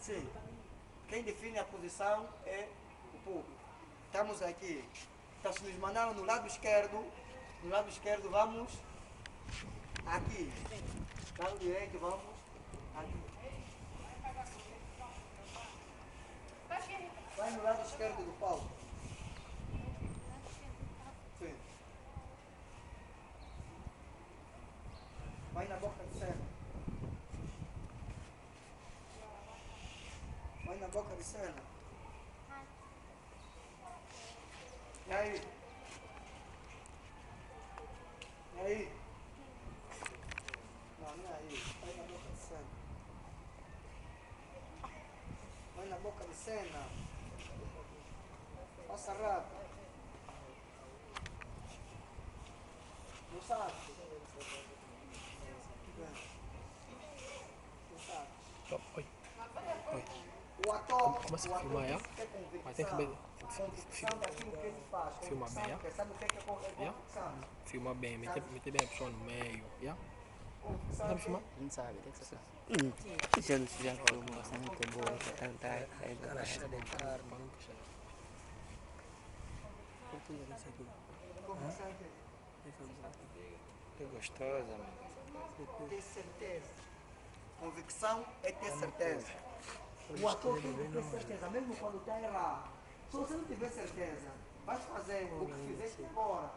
Sim. Quem define a posição é o público. Estamos aqui. Então, se nos mandaram no lado esquerdo vamos aqui. Lado direito vamos aqui. Vai no lado esquerdo do palco. Sim. Vai na boca de cena. Vai na boca de cena. E aí? E aí? Não, não é aí. Vai na boca de cena. Vai na boca de cena. Passa rápido. Não sabe? Não sabe? Oi. Oi. O ator, Começa a filmar, é? Mas tem que ver. convicção daquilo que ele faz. Filmar bem, Convicção, sabe o que é convicção? Filma bem, meter bem a pessoa no meio, Convicção sabe filmar? Não sabe, tem que saber. Já filmou bastante boa, cantar, Deixa de entrar, para não deixar. convicção Que gostosa, mano. ter certeza. Convicção é ter certeza. O ator tem que ter certeza, mesmo quando está errado. Se você não tiver certeza, vai fazer o que fizeste agora.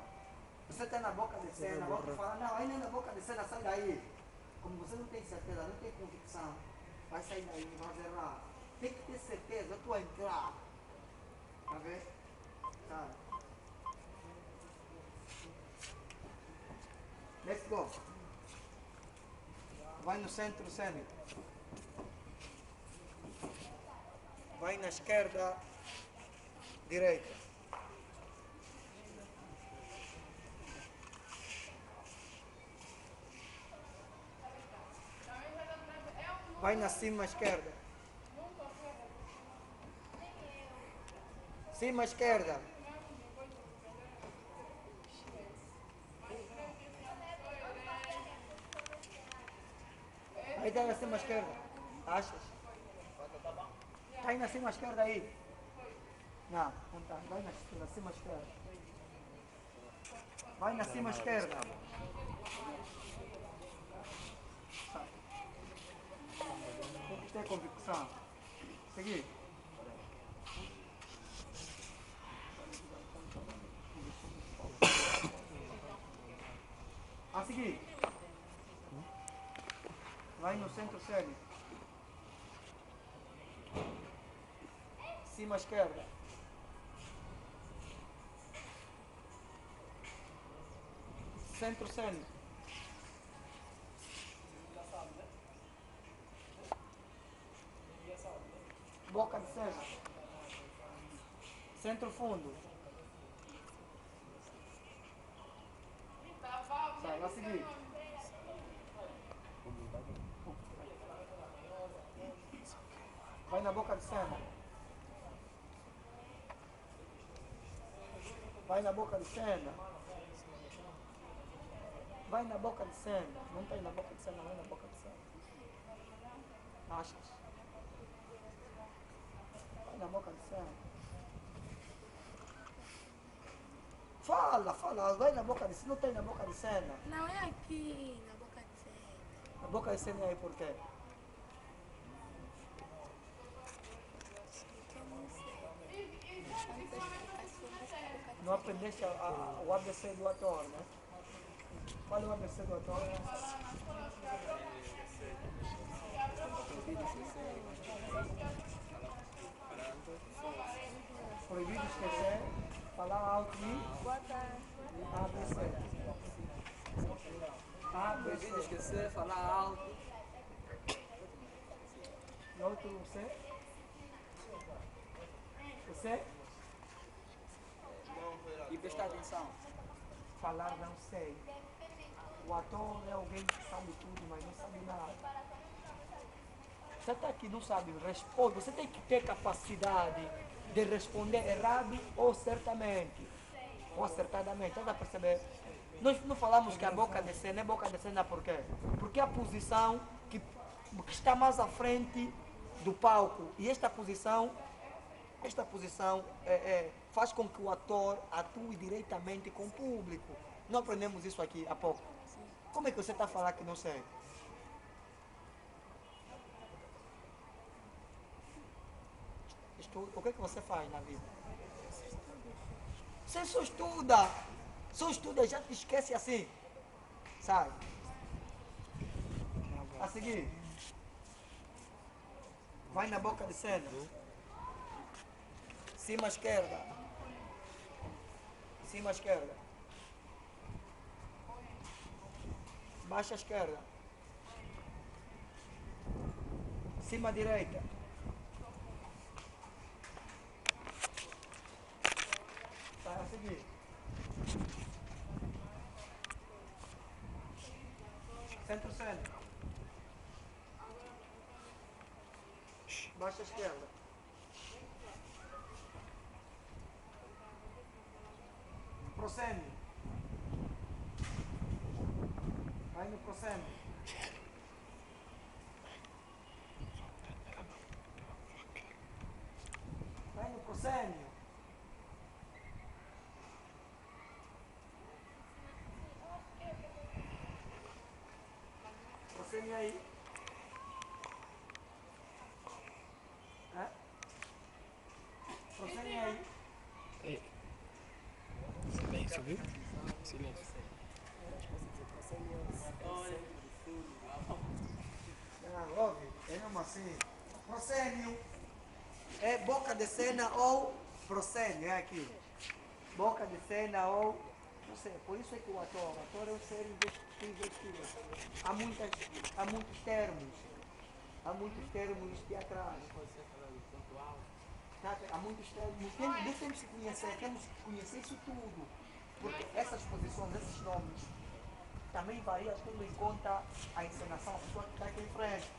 Você está na boca de cena, o outro fala, não, ainda na boca de cena, sai daí. Como você não tem certeza, não tem convicção, vai sair daí, vai errar. Tem que ter certeza, eu estou a entrar. Tá vendo? Tá. Let's go. Vai no centro cênico. Vai na esquerda, direita. Vai na cima esquerda. Cima esquerda. Aí está na cima esquerda. Achas? Está aí na cima esquerda aí. Não, não está. Vai na cima esquerda. Vai na cima esquerda. Tem que ter convicção. Seguir. A seguir. Vai no centro cênico. Cima esquerda. Centro cênico. Boca de cena. Centro fundo. Sai, vai seguir. Vai na boca de cena. Vai na boca de cena. Vai na boca de cena. Não tem na boca de cena, vai na boca de cena. Achas? Vai na boca de cena. Fala, vai na boca de cena. Não tem na boca de cena. Não é aqui, na boca de cena. Na boca de cena é aí por quê? Eu não sei. Tanta explicação. Não aprendeste o ABC do ator, né? Qual é o ABC do ator? Proibido esquecer, falar alto e Boa tarde. ABC. Proibido ABC. esquecer, falar alto. E outro você? Você? E prestar atenção. Falar não sei. O ator é alguém que sabe tudo, mas não sabe nada. Você está aqui, não sabe, responde. Você tem que ter capacidade de responder errado ou certamente. Ou acertadamente. Estás a perceber? Nós não falamos que a boca de cena é boca de cena por quê? Porque é a posição que está mais à frente do palco. E esta posição faz com que o ator atue diretamente com o público. Não aprendemos isso aqui há pouco. Como é que você está a falar que não sei? O que é que você faz na vida? Você só estuda. Só estuda, já te esquece assim. Sai. A seguir. Vai na boca de cena. Cima esquerda. Cima esquerda. Baixa esquerda. Cima direita. Vai a seguir. Centro. Baixa esquerda. Proscênio. Vai no proscênio. Vai no proscênio. Proscênio aí. Proscênio aí. Ei. Silêncio, viu? Silêncio. Ouve, é mesmo assim. Proscênio é boca de cena ou proscênio, é aqui. Boca de cena ou. Não sei, por isso é que o ator é um ser investido. Há muitos termos. Há muitos termos teatrais. Há muitos termos. Temos que conhecer isso tudo. Porque essas posições, esses nomes, também varia tendo em conta a encenação, a pessoa que está aqui em frente.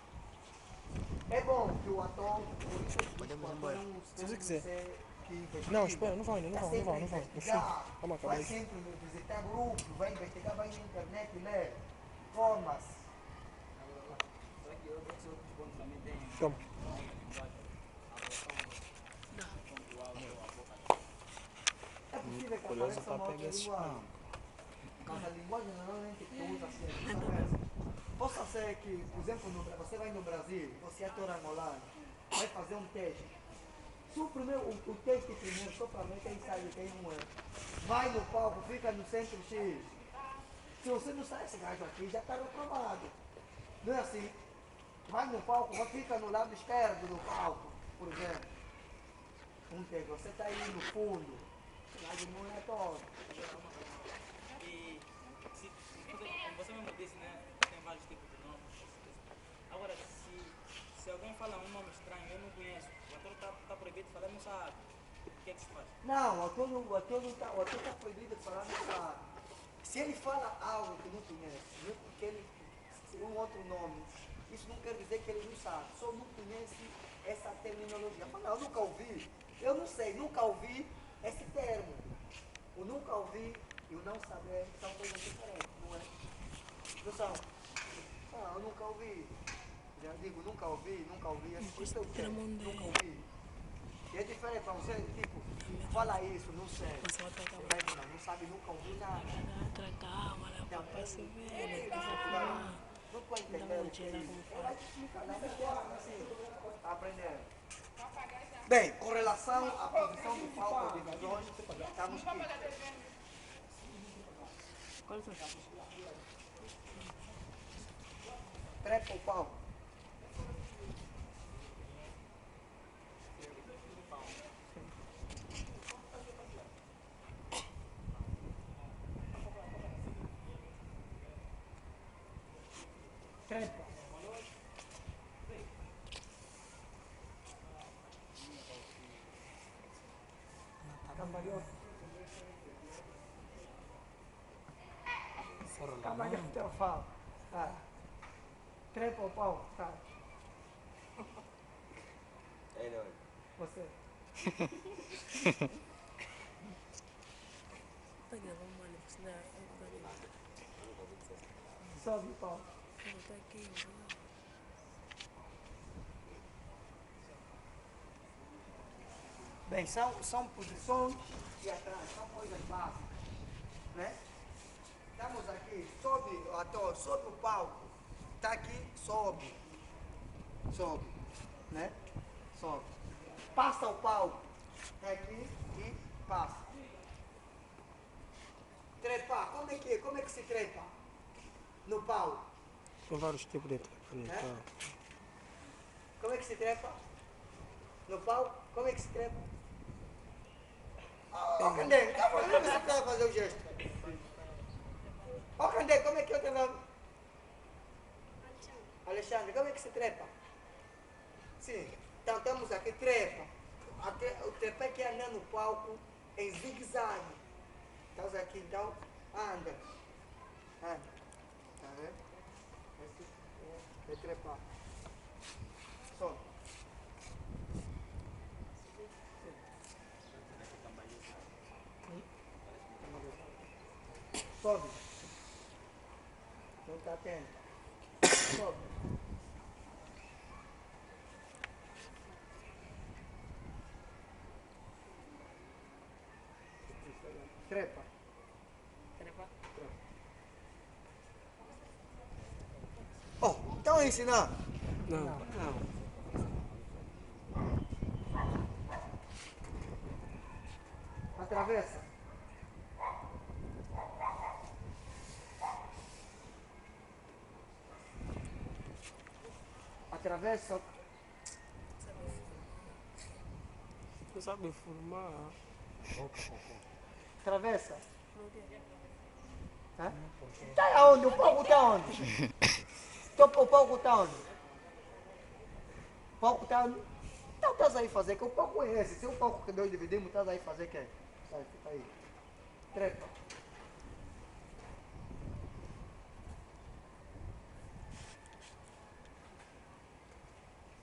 É bom que o ator, por isso que Podemos o ir ator embora. é um Se você quiser. que investiga. Não, espera, não vai ainda, não vai. No fim. Vamos acabar Vai isso. sempre visitar grupos, vai investigar, vai na internet e ler. Formas. Só que outros pontos também tem. Toma. É possível que Curioso apareça para uma outra pegar esse linguagem. Mas a linguagem normalmente que usa assim. Possa ser que, por exemplo, você vai no Brasil, você é ator angolano, vai fazer um teste. Se o teste primeiro, só para ver quem sabe quem não é. Vai no palco, fica no centro X. Se você não sai, esse gajo aqui já está reprovado. Não é assim? Vai no palco, fica no lado esquerdo do palco, por exemplo. Um teste, você está aí no fundo. O gajo não é ator. E como você mesmo disse, né? Tem vários tipos de nomes. Agora, se alguém fala um nome estranho, eu não conheço, o ator está proibido de falar, não sabe. O que é que se faz? Não, o ator está proibido de falar não sabe. Se ele fala algo que não conhece, mesmo que ele um outro nome, isso não quer dizer que ele não sabe, só não conhece essa terminologia. Fala, eu nunca ouvi, eu não sei, nunca ouvi esse termo. O nunca ouvi e o não saber são coisas diferentes, não é? Não são? Ah, eu nunca ouvi. Já digo, nunca ouvi, isso é o termo, nunca ouvi. E é diferente para você, tipo, fala isso, não sei. Não sabe, nunca ouvi nada. Não pode entender o que é isso. Vai te explicar, não me assim, para aprender. Bem, com relação à posição do palco de visões, estamos aqui. Trepa o palco. Trepa. Cambalhota. Cambalhota eu falo. Tá. Trepa o pau. Tá. Você. Sobe o pau. Bem, são posições e atrás, são coisas básicas, né? Estamos aqui, sobe o ator, sobe o palco, está aqui, sobe, né? Sobe. Passa o palco, está aqui e passa. Trepar, como é que se trepa? No palco. Tem vários tipos de trepar. Como é que se trepa? No palco, como é que se trepa? Ó, Candé, tá fazendo você tá fazer o gesto. Ó, Candé, como é que é o teu nome? Alexandre, como é que se trepa? Sim, então temos aqui trepa. O trepa é que anda no palco em zigue-zague. Estás aqui, então, anda. Anda. Tá vendo? Esse é trepar. Sobe. Sobe. Não está atento. Sobe. Trepa. Trepa. Oh, então ensinar. Não. Atravessa. Atravessa. Não sabe formar. Atravessa. Tá aonde? O palco está onde? O palco está onde? O palco está onde? Então estás aí fazer, que o palco é esse. Se o palco que nós dividimos, estás aí fazer que é? Sai, fica aí. Trepa.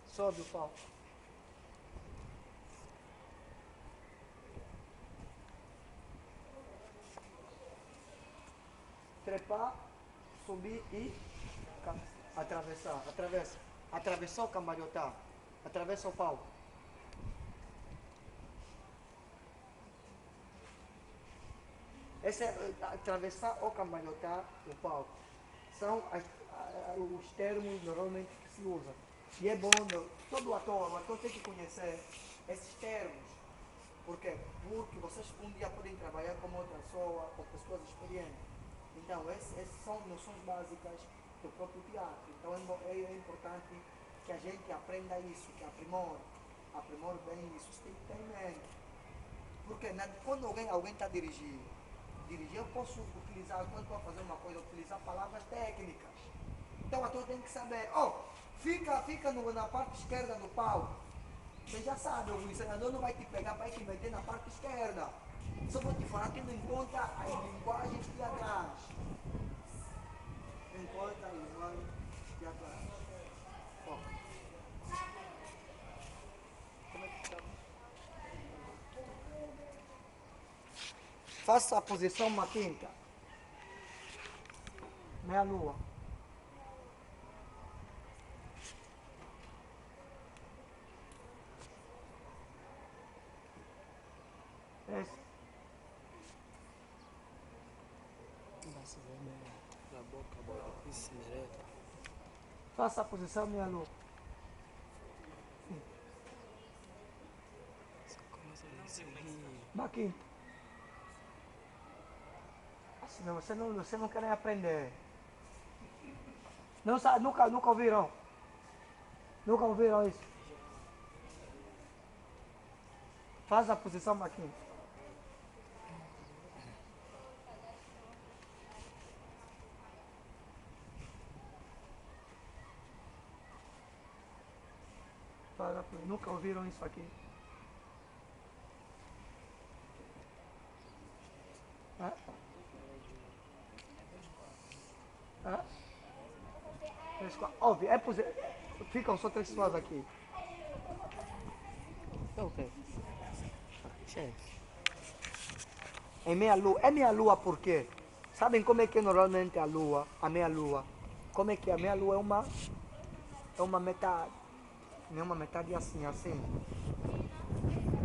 Sobe o palco. Trepar, subir e atravessar. Atravessa. Atravessou o cambalhotar. Atravessa o palco. Esse é atravessar ou cambalhotar o palco. São os termos normalmente que se usam. E é bom, todo o ator tem que conhecer esses termos. Por quê? Porque vocês um dia podem trabalhar com outra pessoa, com pessoas experientes. Então, essas são noções básicas do próprio teatro. Então, é importante que a gente aprenda isso, que aprimore bem isso. Isso tem que ter em mente. Porque quando alguém está dirigindo, eu posso utilizar, quando estou a fazer uma coisa, utilizar palavras técnicas. Então, o ator tem que saber, fica na parte esquerda do palco. Você já sabe, o encenador não vai te pegar para te meter na parte esquerda. Só vou te falar tendo em conta as linguagens teatrais. Em conta as linguagens teatrais. Como é que está? Faça a posição uma quinta. Meia lua. Esse. Na boca, bola, isso, direto. Faça a posição meia lua. Baquinho. Senão você não quer nem aprender. Não sabe, nunca ouviram? Nunca ouviram isso? Faz a posição Baquinho. Nunca ouviram isso aqui? Óbvio, ficam só 3 pessoas aqui. Ok. Chefe. Em meia lua. É meia lua por quê? Sabem como é que é normalmente a lua? A meia lua. Como é que é? A meia lua é uma metade. Não é uma metade assim.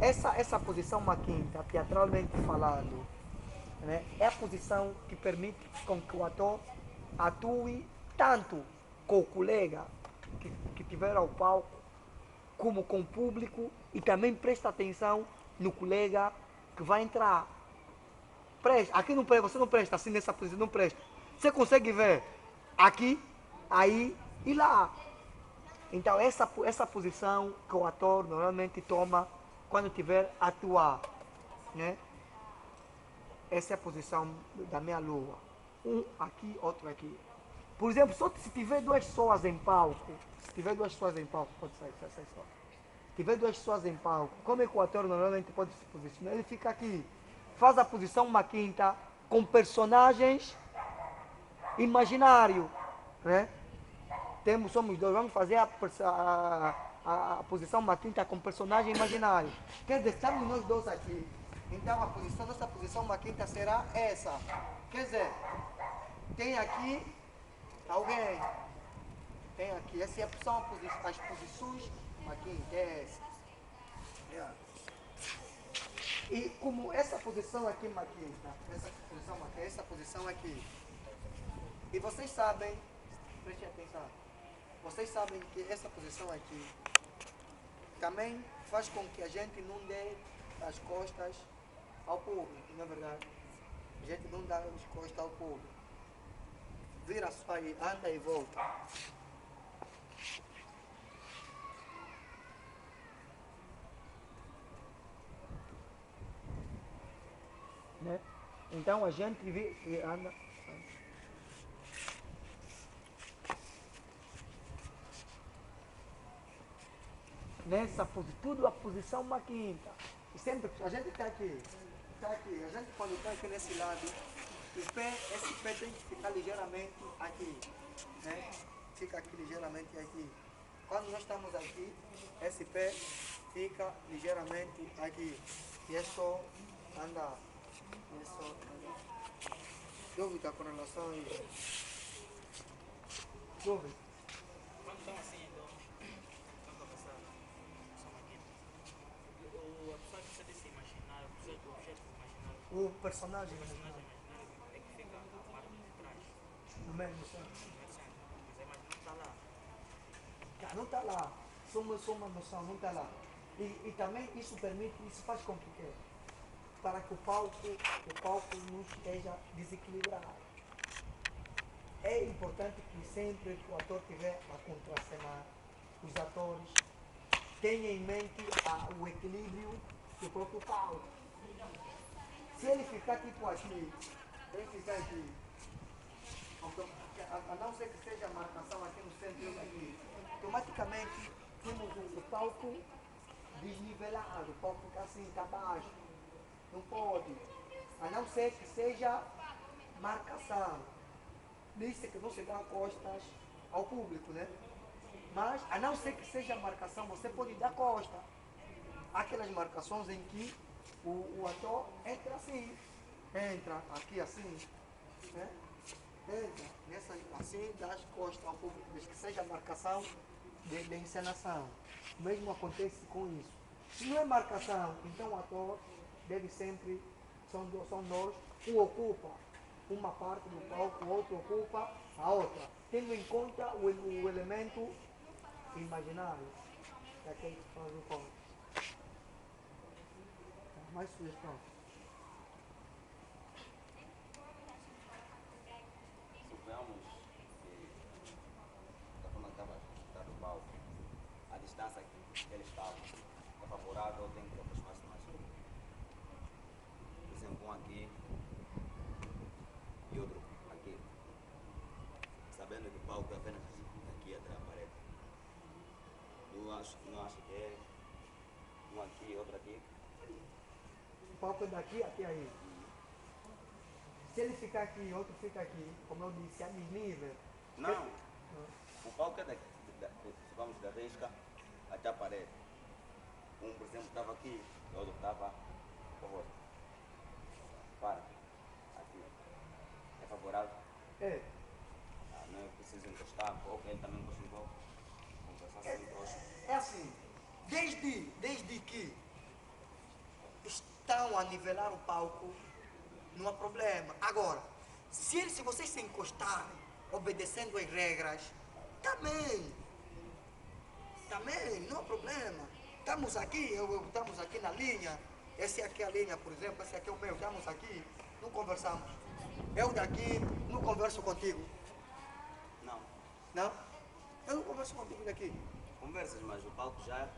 essa posição maquinta, teatralmente falando, né, é a posição que permite com que o ator atue tanto com o colega que tiver ao palco, como com o público, e também presta atenção no colega que vai entrar. Presta, aqui não presta, você não presta assim nessa posição, não presta. Você consegue ver aqui, aí e lá. Então essa posição que o ator normalmente toma quando tiver a atuar, né? Essa é a posição da meia lua. Um aqui, outro aqui. Por exemplo, só se tiver duas pessoas em palco, pode sair só. Se tiver duas pessoas em palco, como é que o ator normalmente pode se posicionar? Ele fica aqui, faz a posição uma quinta com personagens imaginários, né? Somos dois, vamos fazer a posição uma quinta com personagem imaginário. Quer dizer, estamos nós dois aqui. Então nossa posição uma quinta será essa. Quer dizer, tem aqui alguém. Tem aqui. Essas são as posições uma quinta. Yeah. E como essa posição aqui uma quinta, essa posição aqui. E vocês sabem, prestem atenção. Vocês sabem que essa posição aqui também faz com que a gente não dê as costas ao público, não é verdade? A gente não dá as costas ao público. Vira só aí, anda e volta. Né? Então a gente anda. Nessa posição, tudo a posição uma quinta. E sempre, a gente está aqui, a gente quando está aqui nesse lado, esse pé tem que ficar ligeiramente aqui, né? Fica aqui ligeiramente aqui. Quando nós estamos aqui, esse pé fica ligeiramente aqui. E é só andar. Dúvida com relação a isso? Dúvida? Quando estão assim, então, quando a pessoa soma aqui, a pessoa que precisa de se imaginar, o objeto imaginário, O personagem o personagem imaginário é que fica na parte de trás, no mesmo centro. no centro. Mas a imagem não está lá. Não está lá. Só uma noção, não está lá. E também isso faz com que para que o palco não esteja desequilibrado. É importante que sempre que o ator estiver a contracenar, os atores tenham em mente o equilíbrio do próprio palco. Se ele ficar tipo aqui, a não ser que seja a marcação aqui no centro aqui, automaticamente temos o palco desnivelado, o palco fica assim, está baixo. Não pode. A não ser que seja marcação. Isso é que você dá costas ao público, né? Mas, a não ser que seja marcação, você pode dar costa. Aquelas marcações em que o ator entra assim. Entra aqui assim. Né? Entra assim, dá as costas ao público, desde que seja marcação de encenação. O mesmo acontece com isso. Se não é marcação, então o ator deve sempre, são nós, um ocupa uma parte do palco, o outro ocupa a outra, tendo em conta o elemento imaginário daquele que faz o palco. Mais sugestão? Suponhamos que da forma que estava no palco, a distância que ele estava é favorável ou tem que aproximar-se mais. Por exemplo, um aqui e outro aqui. Sabendo que o palco é apenas aqui atrás da parede. Não acho que é um aqui e outro aqui. O palco é daqui até aí. Se ele ficar aqui e outro fica aqui, como eu disse, é desnível. Não. O palco é daqui, vamos da risca até a parede. Um, por exemplo, estava aqui, o outro estava por volta. Para. Aqui. É favorável? É. Não é preciso encostar um pouco, ele também encosta um pouco. Conversar assim próximo. É assim, desde que estão a nivelar o palco, não há problema. Agora, se vocês se encostarem, obedecendo as regras, também, não há problema. Estamos aqui, estamos aqui na linha, essa aqui é a linha, por exemplo, esse aqui é o meu, estamos aqui, não conversamos. Eu daqui não converso contigo. Não. Não? Eu não converso contigo daqui. Conversas, mas o palco já.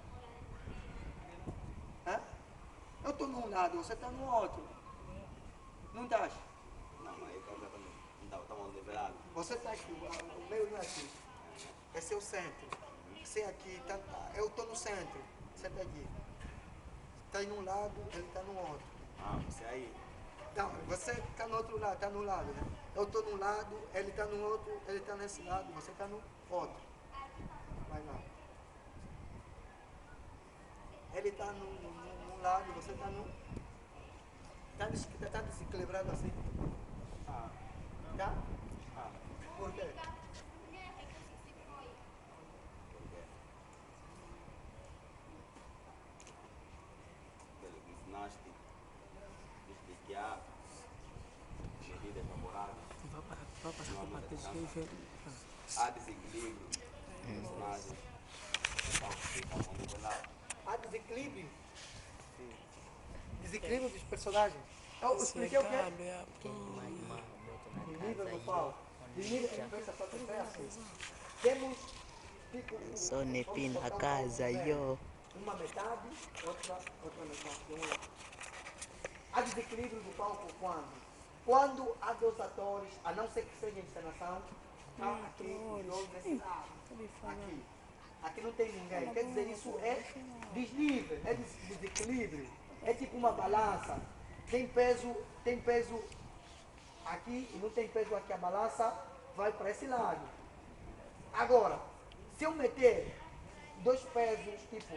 Hã? Eu estou num lado, você está no outro. Não estás? Não, aí eu não estava nivelado. Você está aqui, o meu não é aqui. Esse é o centro. Você aqui, eu estou no centro. Você está aqui. Está num lado, ele está no outro. Ah, você aí. Não, você está no outro lado, está no lado, né? Eu estou num lado, ele está no outro, ele está nesse lado, você está no outro. Vai lá. Ele está num lado, você está no. Está desequilibrado assim? Ah, Tá? ah. Por quê? Pelo que ensinaste, diz que há medidas favoráveis. Vai passar para a parte de Há desequilíbrio dos personagens. O palco fica nivelado. Há desequilíbrio. Desequilíbrio dos personagens. Eu expliquei o quê? O nível do palco. O nível temos tipo. Só nepina a casa, yo. Uma metade, outra metade. Há desequilíbrio do palco quando? Quando há dois atores, a não ser que seja encenação, há aqui os dois desse lado. Aqui. Aqui não tem ninguém. Quer dizer, isso é desnível, é desequilíbrio. É tipo uma balança. Tem peso aqui e não tem peso aqui. A balança vai para esse lado. Agora, se eu meter dois pesos, tipo,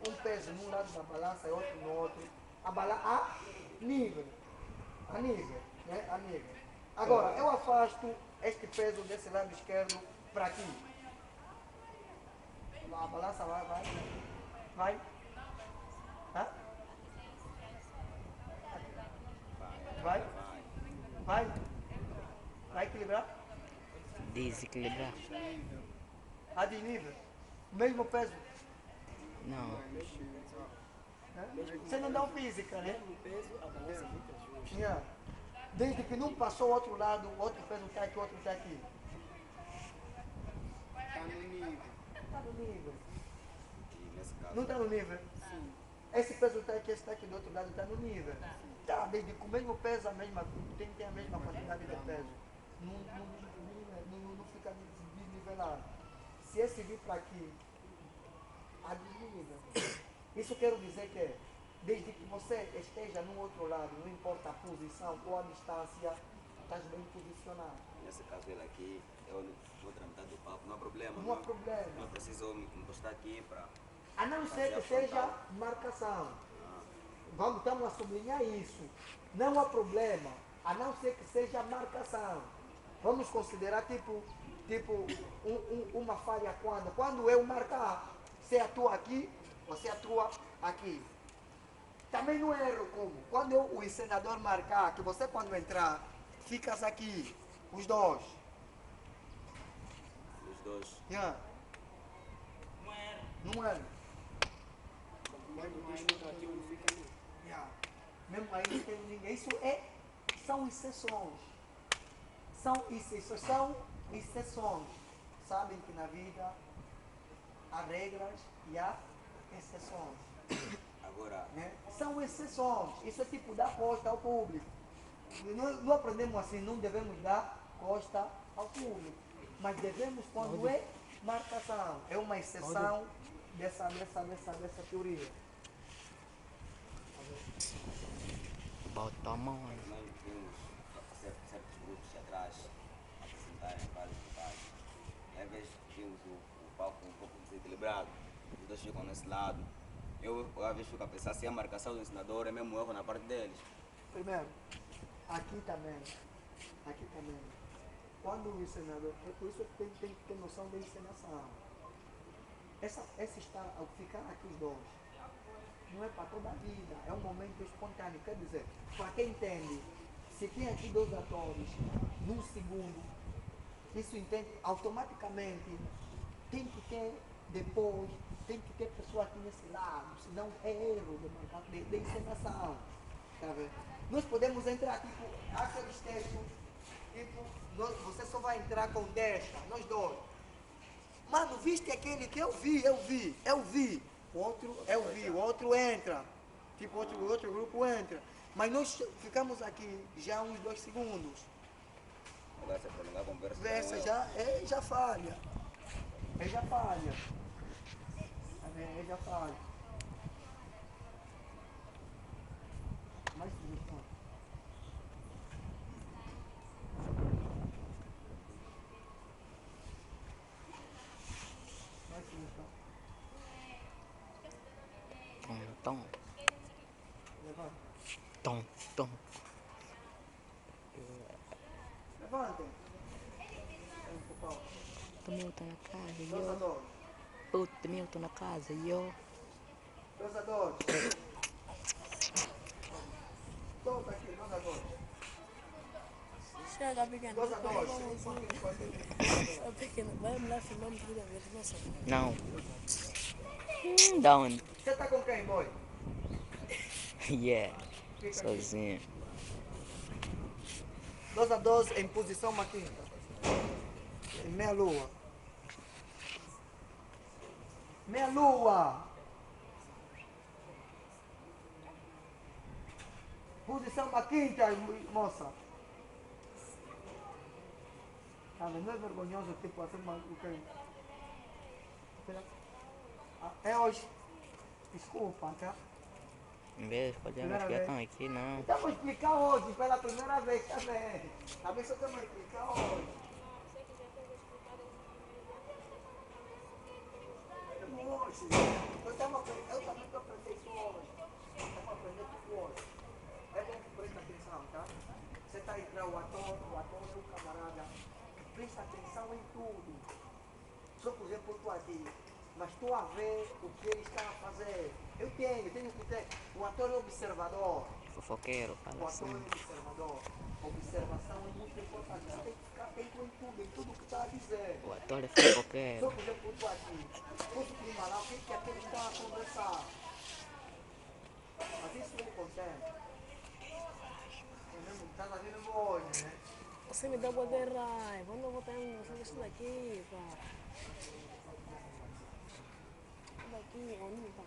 um peso num lado da balança e outro no outro, a balança a nível. Né? A nível. Agora, eu afasto este peso desse lado esquerdo para aqui. A balança vai. Hã? Vai equilibrar? Desequilibrar. A desnível. Mesmo peso. Não. Você não dá física, né? Yeah. Desde que não passou o outro lado, o outro peso está aqui, o outro está aqui. Está no nível. E nesse caso. Não está no nível? Sim. Esse peso está aqui, esse está aqui do outro lado, está no nível. Tá, desde que o mesmo peso, tem a mesma quantidade de peso. Não fica desnivelado. Se esse vir para aqui, a desnível. Isso quero dizer que desde que você esteja no outro lado, não importa a posição ou a distância, estás bem posicionado. Nesse caso, ele aqui, eu na outra metade do palco, não há problema. Não há problema. Não preciso me encostar aqui para. A não ser que seja marcação. Estamos a sublinhar isso. Não há problema, a não ser que seja marcação. Vamos considerar tipo uma falha quando? Quando eu marcar, você atua aqui, você atua aqui. Também não é erro como? Quando o encenador marcar, que você quando entrar, ficas aqui, os dois. Os dois. Yeah. Não é erro. Yeah. Mesmo aí não tem ninguém. Isso são exceções. São exceções. Sabem que na vida há regras e há exceções. Agora. Né? São exceções. Isso é tipo dar costa ao público. Não aprendemos assim, não devemos dar costa ao público. Mas devemos quando é marcação. É uma exceção dessa teoria. Bota a mão aí. Nós vimos certos grupos atrás apresentarem vários locais. E às vezes vimos o palco um pouco desequilibrado. Os dois ficam nesse lado. Eu às vezes fico a pensar se a marcação do ensinador é mesmo erro na parte deles. Primeiro, aqui também. Quando o encenador, é por isso que tem que ter noção da encenação. Essa está ao ficar aqui os dois. não é para toda a vida, é um momento espontâneo. Quer dizer, para quem entende, se tem aqui 2 atores num segundo, isso entende automaticamente, tem que ter depois, tem que ter pessoa aqui nesse lado, senão é erro de encenação. Tá vendo? Nós podemos entrar, tipo, aqueles textos, tipo, você só vai entrar com 10, nós dois. Mano, viste aquele que eu vi. O outro, o outro entra. Tipo, outro grupo entra. Mas nós ficamos aqui já uns 2 segundos. Agora você prolongar a conversa. Essa já falha. Já falha. Já falha. Mais sugestão. Mais sugestão. Tom. Levanta. Tom. Levantem. Pau. Milton na casa, 2 a yo. 2. Puta, Milton na casa, yo. 2 a 2. Todos aqui, 2 a 2. Chega, pequeno. 2 a 2. Ô, pequeno, vai me lá filmar toda vez, nossa. Não. Da onde? Você tá com quem, boy? Yeah. Sozinho. 2 a 2 em posição maquinta. Em meia lua. Meia lua. Posição maquinta, moça. Tá vendo? Não é vergonhoso tipo assim, mas o que? É hoje. Desculpa, tá? Em vez de fazer Primeira uma vez. explicação aqui, não. Então vou explicar hoje, pela primeira vez também. A pessoa tem que explicar hoje. Hoje. Eu também estou aprendendo isso hoje. Estamos aprendendo tudo hoje. É bom que preste atenção, tá? Você está aí para o ator é o camarada. Presta atenção em tudo. Só por exemplo, eu estou aqui, mas estou a ver o que ele está a fazer. Eu tenho que ter. O ator é observador. Fofoqueiro, O fala ator assim. é observador. Observação é muito importante. Você tem que ficar atento em tudo que está a dizer. O ator é fofoqueiro. Só por exemplo, eu estou aqui. Posso primar lá o que aquele está a conversar. Mas isso ele consegue. Está fazendo hoje, né? Você me dá boa de raiva, eu não vou ter isso daqui, pá. Daqui, eu não tá.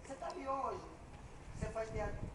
Você está ali hoje. Você faz teatro.